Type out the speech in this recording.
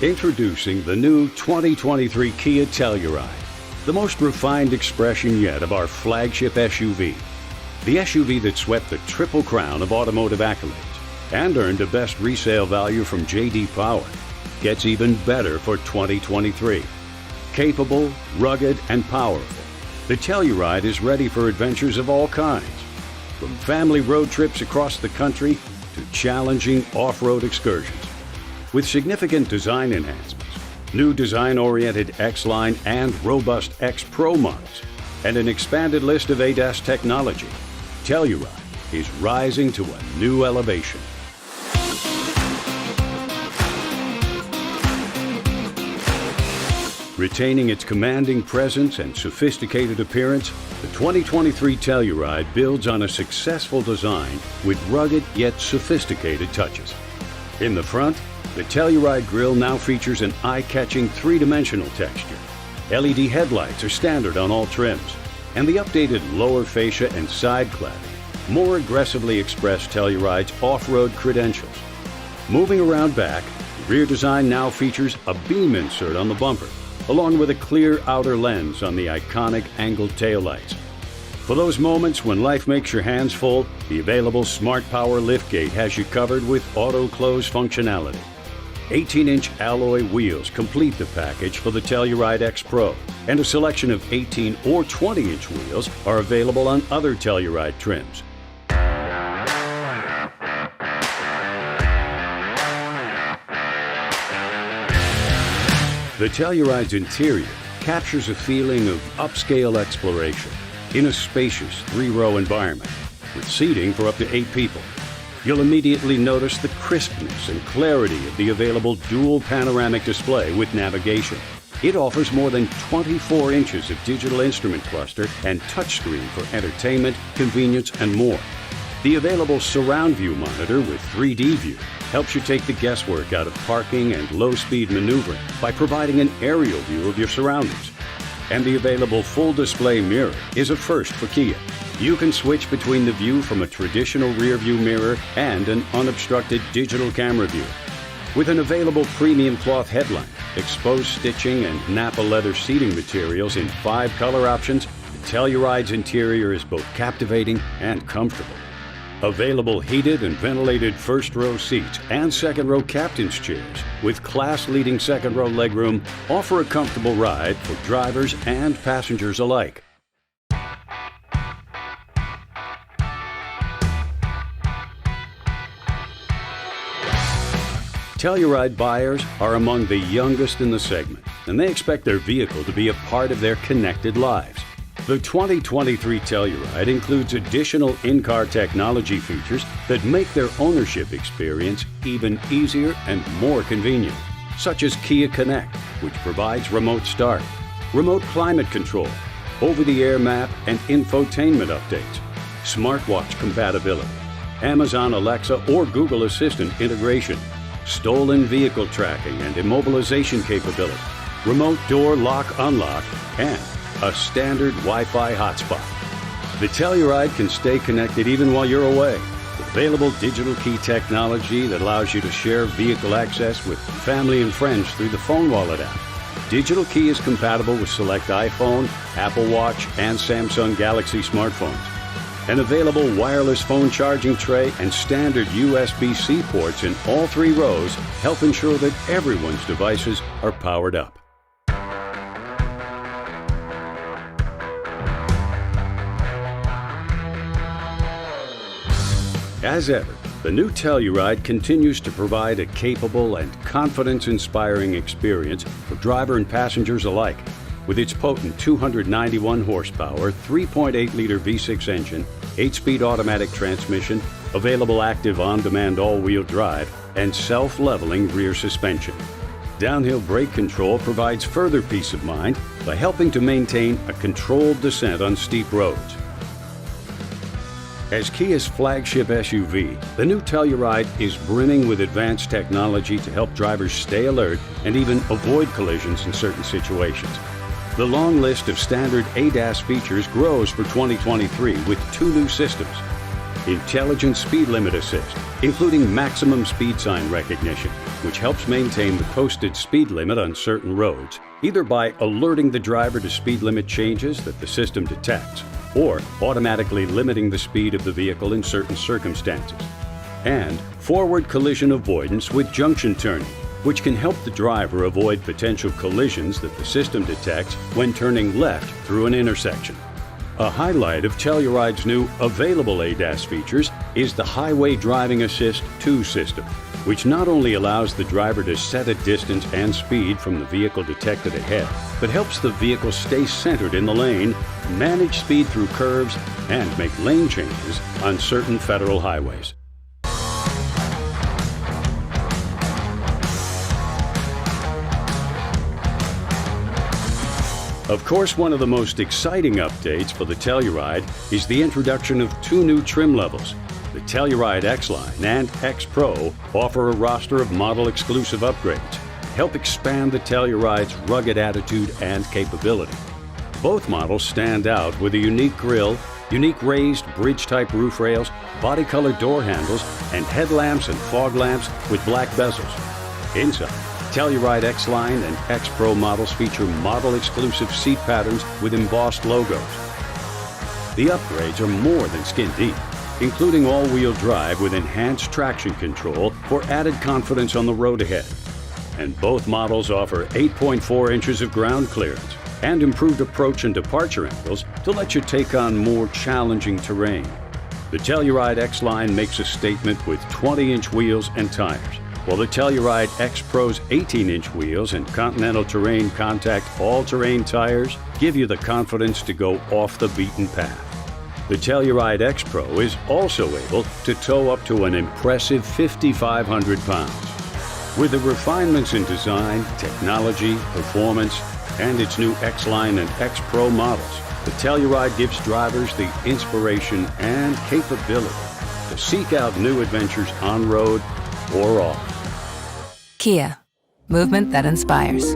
Introducing the new 2023 Kia Telluride, the most refined expression yet of our flagship SUV. The SUV that swept the triple crown of automotive accolades and earned a best resale value from J.D. Power gets even better for 2023. Capable, rugged, and powerful, the Telluride is ready for adventures of all kinds, from family road trips across the country to challenging off-road excursions. With significant design enhancements, new design-oriented X-Line and robust X Pro models, and an expanded list of ADAS technology, Telluride is rising to a new elevation. Retaining its commanding presence and sophisticated appearance, the 2023 Telluride builds on a successful design with rugged yet sophisticated touches. In the front, the Telluride grille now features an eye-catching three-dimensional texture. LED headlights are standard on all trims, and the updated lower fascia and side cladding more aggressively express Telluride's off-road credentials. Moving around back, the rear design now features a beam insert on the bumper, along with a clear outer lens on the iconic angled taillights. For those moments when life makes your hands full, the available Smart Power liftgate has you covered with auto-close functionality. 18-inch alloy wheels complete the package for the Telluride X Pro, and a selection of 18 or 20-inch wheels are available on other Telluride trims. The Telluride's interior captures a feeling of upscale exploration in a spacious three-row environment with seating for up to 8 people. You'll immediately notice the crispness and clarity of the available dual panoramic display with navigation. It offers more than 24 inches of digital instrument cluster and touchscreen for entertainment, convenience, and more. The available surround view monitor with 3D view helps you take the guesswork out of parking and low-speed maneuvering by providing an aerial view of your surroundings. And the available full display mirror is a first for Kia. You can switch between the view from a traditional rear view mirror and an unobstructed digital camera view. With an available premium cloth headline, exposed stitching, and Napa leather seating materials in 5 color options, the Telluride's interior is both captivating and comfortable. Available heated and ventilated first-row seats and second-row captain's chairs with class-leading second-row legroom offer a comfortable ride for drivers and passengers alike. Telluride buyers are among the youngest in the segment, and they expect their vehicle to be a part of their connected lives. The 2023 Telluride includes additional in-car technology features that make their ownership experience even easier and more convenient, such as Kia Connect, which provides remote start, remote climate control, over-the-air map and infotainment updates, smartwatch compatibility, Amazon Alexa or Google Assistant integration, stolen vehicle tracking and immobilization capability, remote door lock-unlock, and a standard Wi-Fi hotspot. The Telluride can stay connected even while you're away, with available digital key technology that allows you to share vehicle access with family and friends through the Phone Wallet app. Digital key is compatible with select iPhone, Apple Watch, and Samsung Galaxy smartphones. An available wireless phone charging tray and standard USB-C ports in all 3 rows help ensure that everyone's devices are powered up. As ever, the new Telluride continues to provide a capable and confidence-inspiring experience for driver and passengers alike. With its potent 291 horsepower, 3.8-liter V6 engine, 8-speed automatic transmission, available active on-demand all-wheel drive, and self-leveling rear suspension. Downhill brake control provides further peace of mind by helping to maintain a controlled descent on steep roads. As Kia's flagship SUV, the new Telluride is brimming with advanced technology to help drivers stay alert and even avoid collisions in certain situations. The long list of standard ADAS features grows for 2023 with 2 new systems. intelligent speed limit assist, including maximum speed sign recognition, which helps maintain the posted speed limit on certain roads, either by alerting the driver to speed limit changes that the system detects, or automatically limiting the speed of the vehicle in certain circumstances. And forward collision avoidance with junction turning, which can help the driver avoid potential collisions that the system detects when turning left through an intersection. A highlight of Telluride's new available ADAS features is the Highway Driving Assist 2 system, which not only allows the driver to set a distance and speed from the vehicle detected ahead, but helps the vehicle stay centered in the lane, manage speed through curves, and make lane changes on certain federal highways. Of course, one of the most exciting updates for the Telluride is the introduction of 2 new trim levels. The Telluride X-Line and X-Pro offer a roster of model-exclusive upgrades to help expand the Telluride's rugged attitude and capability. Both models stand out with a unique grille, unique raised bridge-type roof rails, body-colored door handles, and headlamps and fog lamps with black bezels. Inside, Telluride X-Line and X-Pro models feature model-exclusive seat patterns with embossed logos. The upgrades are more than skin deep, including all-wheel drive with enhanced traction control for added confidence on the road ahead. And both models offer 8.4 inches of ground clearance and improved approach and departure angles to let you take on more challenging terrain. The Telluride X-Line makes a statement with 20-inch wheels and tires, while the Telluride X-Pro's 18-inch wheels and Continental Terrain Contact all-terrain tires give you the confidence to go off the beaten path. The Telluride X-Pro is also able to tow up to an impressive 5,500 pounds. With the refinements in design, technology, performance, and its new X-Line and X-Pro models, the Telluride gives drivers the inspiration and capability to seek out new adventures on road or off. Kia, movement that inspires.